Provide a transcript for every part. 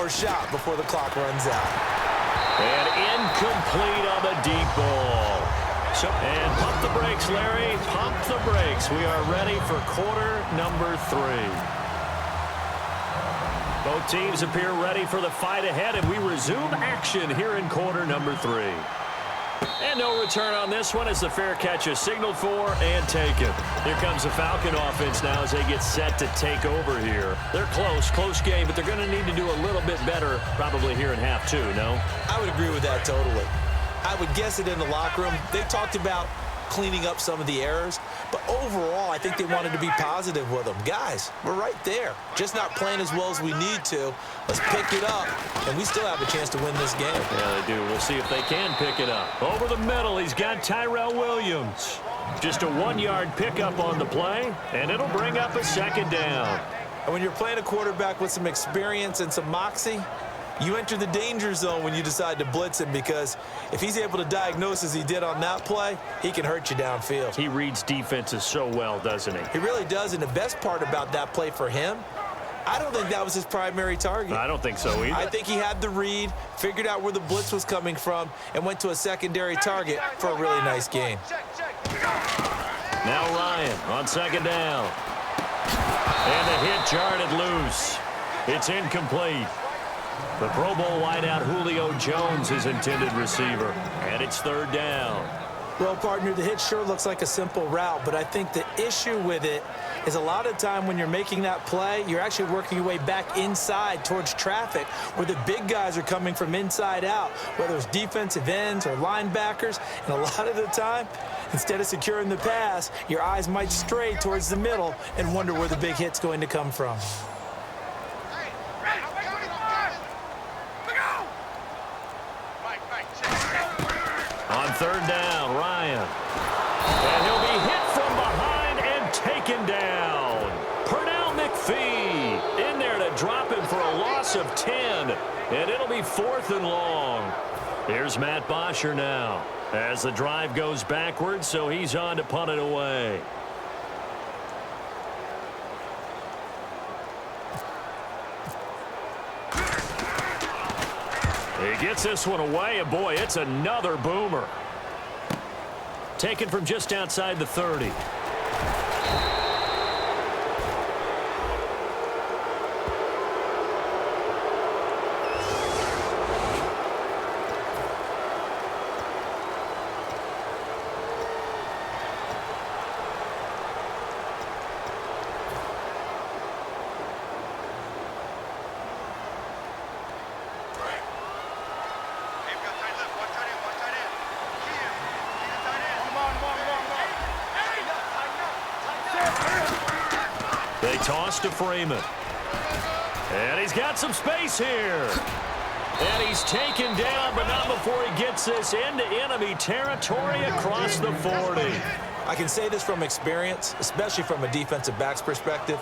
more shot before the clock runs out. And incomplete on the deep ball. And pump the brakes, Larry. Pump the brakes. We are ready for quarter number 3. Both teams appear ready for the fight ahead, and we resume action here in quarter number 3. And no return on this one as the fair catch is signaled for and taken. Here comes the Falcon offense now as they get set to take over here. They're close game, but they're going to need to do a little bit better probably here in half 2, no? I would agree with that totally. I would guess it in the locker room. They talked about cleaning up some of the errors, but overall, I think they wanted to be positive with them. Guys, we're right there. Just not playing as well as we need to. Let's pick it up, and we still have a chance to win this game. Yeah, they do. We'll see if they can pick it up. Over the middle, he's got Tyrell Williams. Just a 1-yard pickup on the play, and it'll bring up a second down. And when you're playing a quarterback with some experience and some moxie, you enter the danger zone when you decide to blitz him, because if he's able to diagnose as he did on that play, he can hurt you downfield. He reads defenses so well, doesn't he? He really does, and the best part about that play for him, I don't think that was his primary target. I don't think so either. I think he had the read, figured out where the blitz was coming from, and went to a secondary target for a really nice gain. Now Ryan on second down. And the hit jarred loose. It's incomplete. The Pro Bowl wideout Julio Jones is intended receiver, and it's third down. Well, partner, the hit sure looks like a simple route, but I think the issue with it is a lot of time when you're making that play, you're actually working your way back inside towards traffic where the big guys are coming from inside out, whether it's defensive ends or linebackers, and a lot of the time, instead of securing the pass, your eyes might stray towards the middle and wonder where the big hit's going to come from. On third down, Ryan. And he'll be hit from behind and taken down. Pernell McPhee in there to drop him for a loss of 10. And it'll be 4th and long. Here's Matt Bosher now as the drive goes backwards, so he's on to punt it away. He gets this one away, and boy, it's another boomer. Taken from just outside the 30. They toss to Freeman. And he's got some space here. And he's taken down, but not before he gets this into enemy territory across the 40. I can say this from experience, especially from a defensive back's perspective.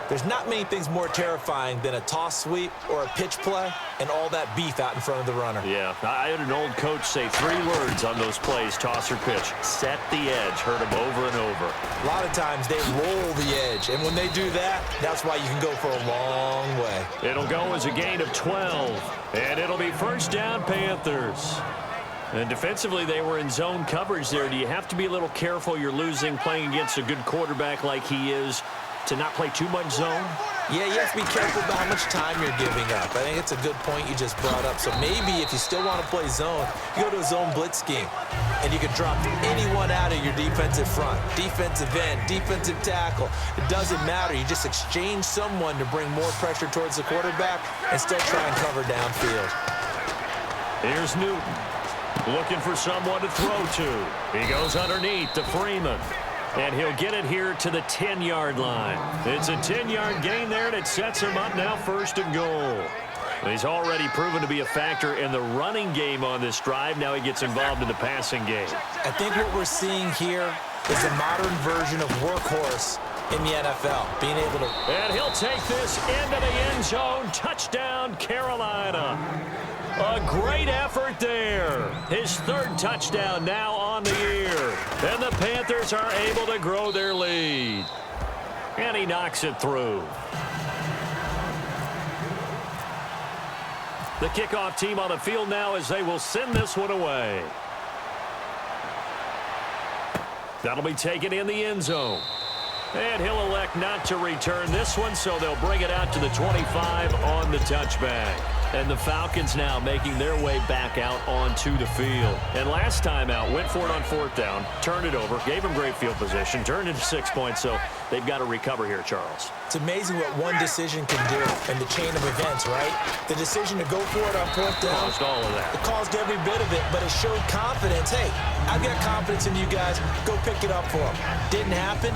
There's not many things more terrifying than a toss sweep or a pitch play and all that beef out in front of the runner. Yeah, I had an old coach say 3 words on those plays, toss or pitch. Set the edge, heard him over and over. A lot of times they roll the edge, and when they do that, that's why you can go for a long way. It'll go as a gain of 12, and it'll be first down Panthers. And defensively, they were in zone coverage there. Do you have to be a little careful you're losing playing against a good quarterback like he is to not play too much zone? Yeah, you have to be careful about how much time you're giving up. I think it's a good point you just brought up. So maybe if you still want to play zone, you go to a zone blitz scheme, and you can drop anyone out of your defensive front, defensive end, defensive tackle. It doesn't matter. You just exchange someone to bring more pressure towards the quarterback and still try and cover downfield. Here's Newton looking for someone to throw to. He goes underneath to Freeman. And he'll get it here to the 10-yard line. It's a 10-yard gain there, and it sets him up now 1st and goal. He's already proven to be a factor in the running game on this drive. Now he gets involved in the passing game. I think what we're seeing here is a modern version of workhorse in the NFL, being able to... And he'll take this into the end zone. Touchdown, Carolina. A great effort there. His 3rd touchdown now on the year. And the Panthers are able to grow their lead. And he knocks it through. The kickoff team on the field now as they will send this one away. That'll be taken in the end zone. And he'll elect not to return this one, so they'll bring it out to the 25 on the touchback. And the Falcons now making their way back out onto the field. And last time out, went for it on 4th down, turned it over, gave them great field position, turned into 6 points, so they've got to recover here, Charles. It's amazing what one decision can do in the chain of events, right? The decision to go for it on 4th down. Caused all of that. It caused every bit of it, but it showed confidence. Hey, I've got confidence in you guys. Go pick it up for them. Didn't happen.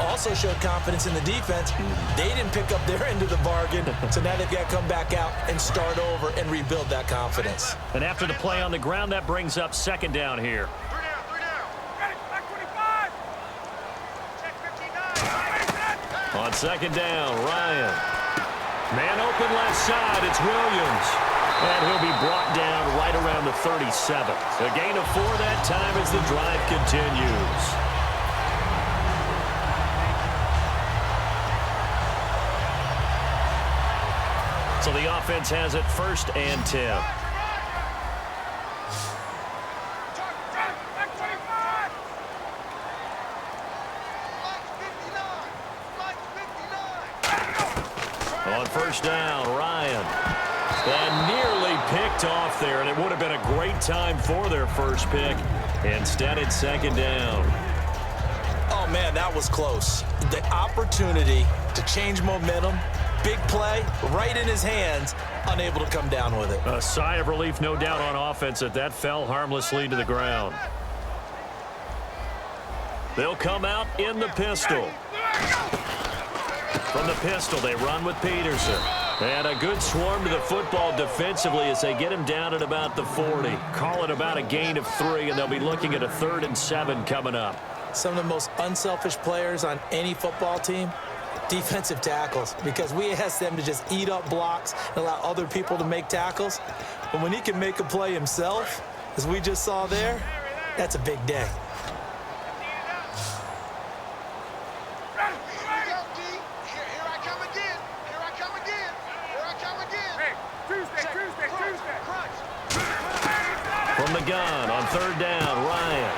Also showed confidence in the defense. They didn't pick up their end of the bargain, so now they've got to come back out and start over and rebuild that confidence. And after the play on the ground, that brings up 2nd down here. On 2nd down, Ryan. Man open left side, it's Williams. And he'll be brought down right around the 37. A gain of 4 that time as the drive continues. So the offense has it 1st and 10. On 1st down, Ryan. And nearly picked off there, and it would have been a great time for their first pick. Instead, it's 2nd down. Oh, man, that was close. The opportunity to change momentum, big play, right in his hands, unable to come down with it. A sigh of relief, no doubt, on offense that fell harmlessly to the ground. They'll come out in the pistol. From the pistol, they run with Peterson. And a good swarm to the football defensively as they get him down at about the 40. Call it about a gain of 3, and they'll be looking at a 3rd and 7 coming up. Some of the most unselfish players on any football team, defensive tackles, because we ask them to just eat up blocks and allow other people to make tackles. But when he can make a play himself, as we just saw there, that's a big day. From the gun on 3rd down, Ryan.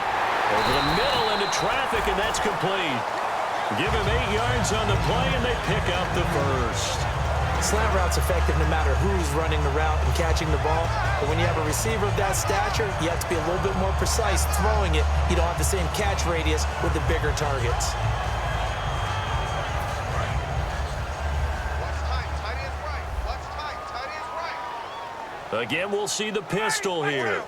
Over the middle into traffic, and that's complete. Give him 8 yards on the play, and they pick up the 1st. Slant route's effective no matter who's running the route and catching the ball. But when you have a receiver of that stature, you have to be a little bit more precise throwing it. You don't have the same catch radius with the bigger targets. Again, we'll see the pistol here.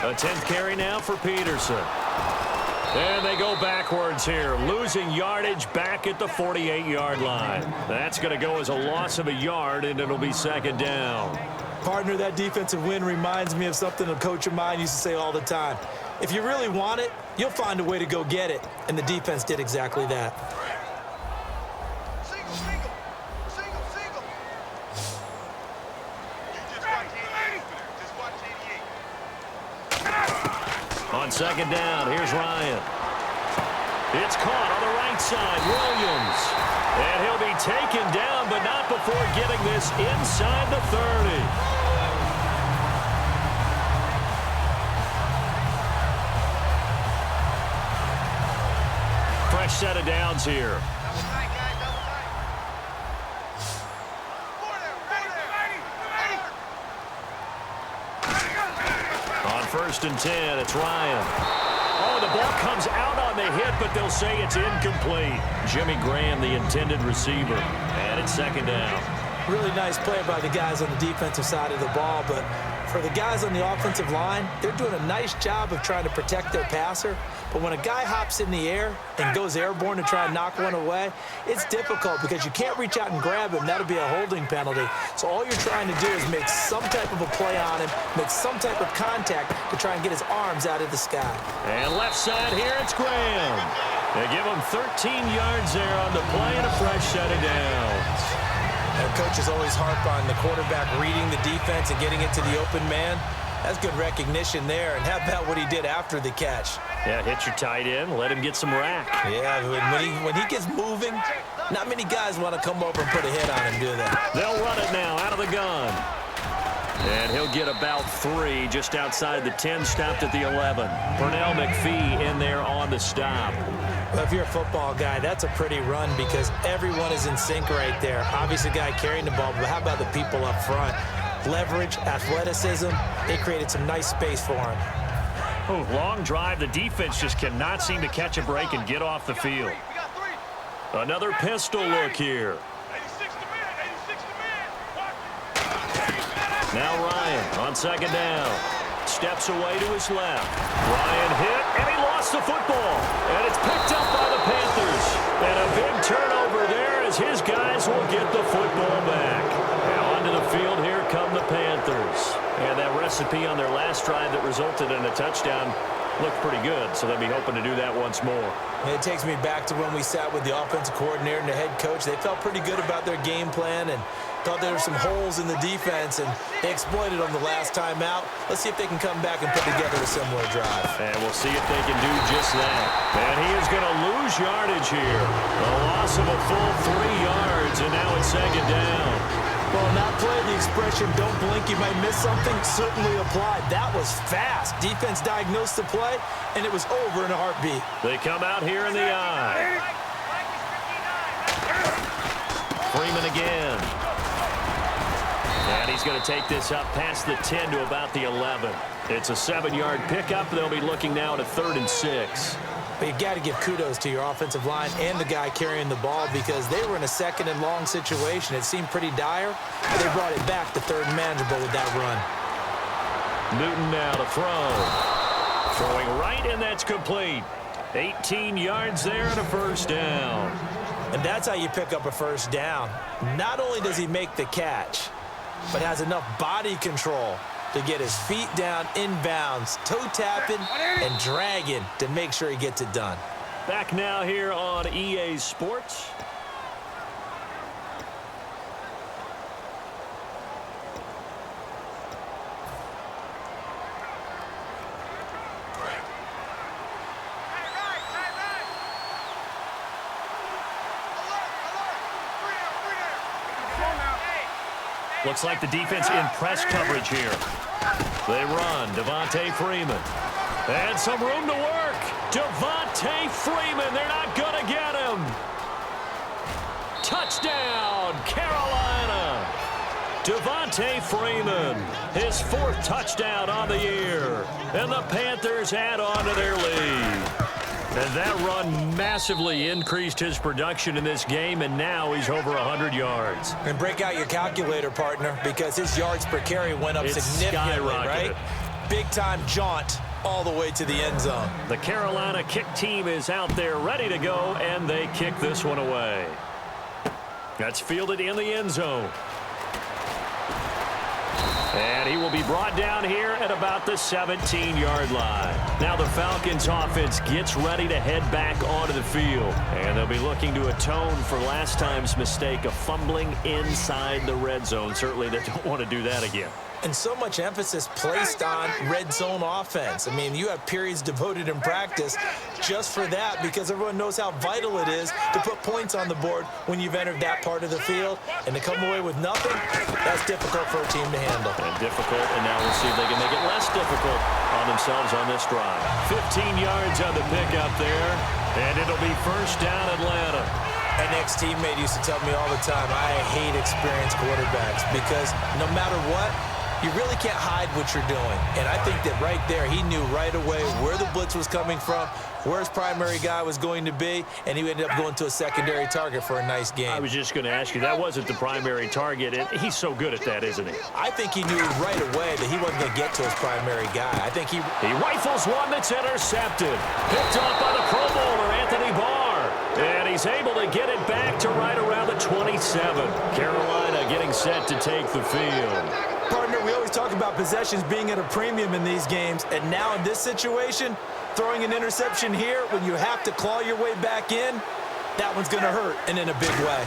A 10th carry now for Peterson. And they go backwards here, losing yardage back at the 48-yard line. That's going to go as a loss of a yard, and it'll be 2nd down. Partner, that defensive win reminds me of something a coach of mine used to say all the time. If you really want it, you'll find a way to go get it. And the defense did exactly that. On 2nd down, here's Ryan. It's caught on the right side, Williams. And he'll be taken down, but not before getting this inside the 30. Fresh set of downs here. On 1st and 10, it's Ryan. Oh, the ball comes out on the hit, but they'll say it's incomplete. Jimmy Graham, the intended receiver. And it's 2nd down. Really nice play by the guys on the defensive side of the ball, but for the guys on the offensive line, they're doing a nice job of trying to protect their passer. But when a guy hops in the air and goes airborne to try and knock one away, it's difficult because you can't reach out and grab him. That'll be a holding penalty. So all you're trying to do is make some type of a play on him, make some type of contact to try and get his arms out of the sky. And left side here, it's Graham. They give him 13 yards there on the play and a fresh set of downs. And coaches always harp on the quarterback reading the defense and getting it to the open man. That's good recognition there. And how about what he did after the catch? Yeah, hit your tight end. Let him get some rack. Yeah, when he gets moving, not many guys want to come over and put a hit on him, do they? They'll run it now out of the gun. And he'll get about 3 just outside the 10, stopped at the 11. Pernell McPhee in there on the stop. Well, if you're a football guy, that's a pretty run because everyone is in sync right there. Obviously, the guy carrying the ball, but how about the people up front? Leverage, athleticism, they created some nice space for him. Oh, long drive. The defense just cannot seem to catch a break and get off the field. Another pistol look here. Now Ryan on second down. Steps away to his left. Ryan hit, and he lost the football. And it's picked up by the Panthers. And a big turnover there as his guys will get the football back. Now onto the field, here come the Panthers. And that recipe on their last drive that resulted in a touchdown looked pretty good, so they'll be hoping to do that once more. It takes me back to when we sat with the offensive coordinator and the head coach. They felt pretty good about their game plan and thought there were some holes in the defense, and they exploited them the last time out. Let's see if they can come back and put together a similar drive. And we'll see if they can do just that. And he is going to lose yardage here. A loss of a full 3 yards, and now it's second down. Well, not playing the expression, don't blink, you might miss something, certainly applied. That was fast. Defense diagnosed the play, and it was over in a heartbeat. They come out here in the eye. Freeman again. And he's going to take this up past the 10 to about the 11. It's a 7-yard pickup. They'll be looking now at a 3rd and 6. But you got to give kudos to your offensive line and the guy carrying the ball because they were in a 2nd and long situation. It seemed pretty dire, but they brought it back to 3rd and manageable with that run. Newton now to throw. Throwing right, and that's complete. 18 yards there and a first down. And that's how you pick up a first down. Not only does he make the catch, but has enough body control to get his feet down inbounds, toe tapping and dragging to make sure he gets it done. Back now here on EA Sports. Looks like the defense in press coverage here. They run. Devontae Freeman. And some room to work. Devontae Freeman. They're not going to get him. Touchdown, Carolina. Devontae Freeman. His 4th touchdown on the year. And the Panthers add on to their lead. And that run massively increased his production in this game, and now he's over 100 yards. And break out your calculator, partner, because his yards per carry went up significantly, right? Big-time jaunt all the way to the end zone. The Carolina kick team is out there ready to go, and they kick this one away. That's fielded in the end zone. And he will be brought down here at about the 17-yard line. Now the Falcons offense gets ready to head back onto the field. And they'll be looking to atone for last time's mistake of fumbling inside the red zone. Certainly they don't want to do that again. And so much emphasis placed on red zone offense. I mean, you have periods devoted in practice just for that because everyone knows how vital it is to put points on the board when you've entered that part of the field. And to come away with nothing, that's difficult for a team to handle. And difficult, and now we'll see if they can make it less difficult on themselves on this drive. 15 yards on the pickup there, and it'll be first down Atlanta. An ex-teammate used to tell me all the time, I hate experienced quarterbacks because no matter what, you really can't hide what you're doing. And I think that right there, he knew right away where the blitz was coming from, where his primary guy was going to be, and he ended up going to a secondary target for a nice game. I was just going to ask you, that wasn't the primary target, and he's so good at that, isn't he? I think he knew right away that he wasn't going to get to his primary guy. I think he rifles one that's intercepted. Picked off by the Pro Bowler, Anthony Barr. And he's able to get it back to right around the 27. Carolina getting set to take the field. Partner, we always talk about possessions being at a premium in these games, and now in this situation, throwing an interception here when you have to claw your way back in, that one's going to hurt, and in a big way.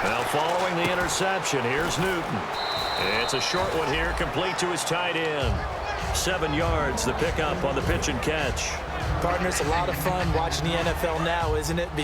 Now following the interception, here's Newton. It's a short one here, complete to his tight end. 7 yards, the pickup on the pitch and catch. Partner, it's a lot of fun watching the NFL now, isn't it?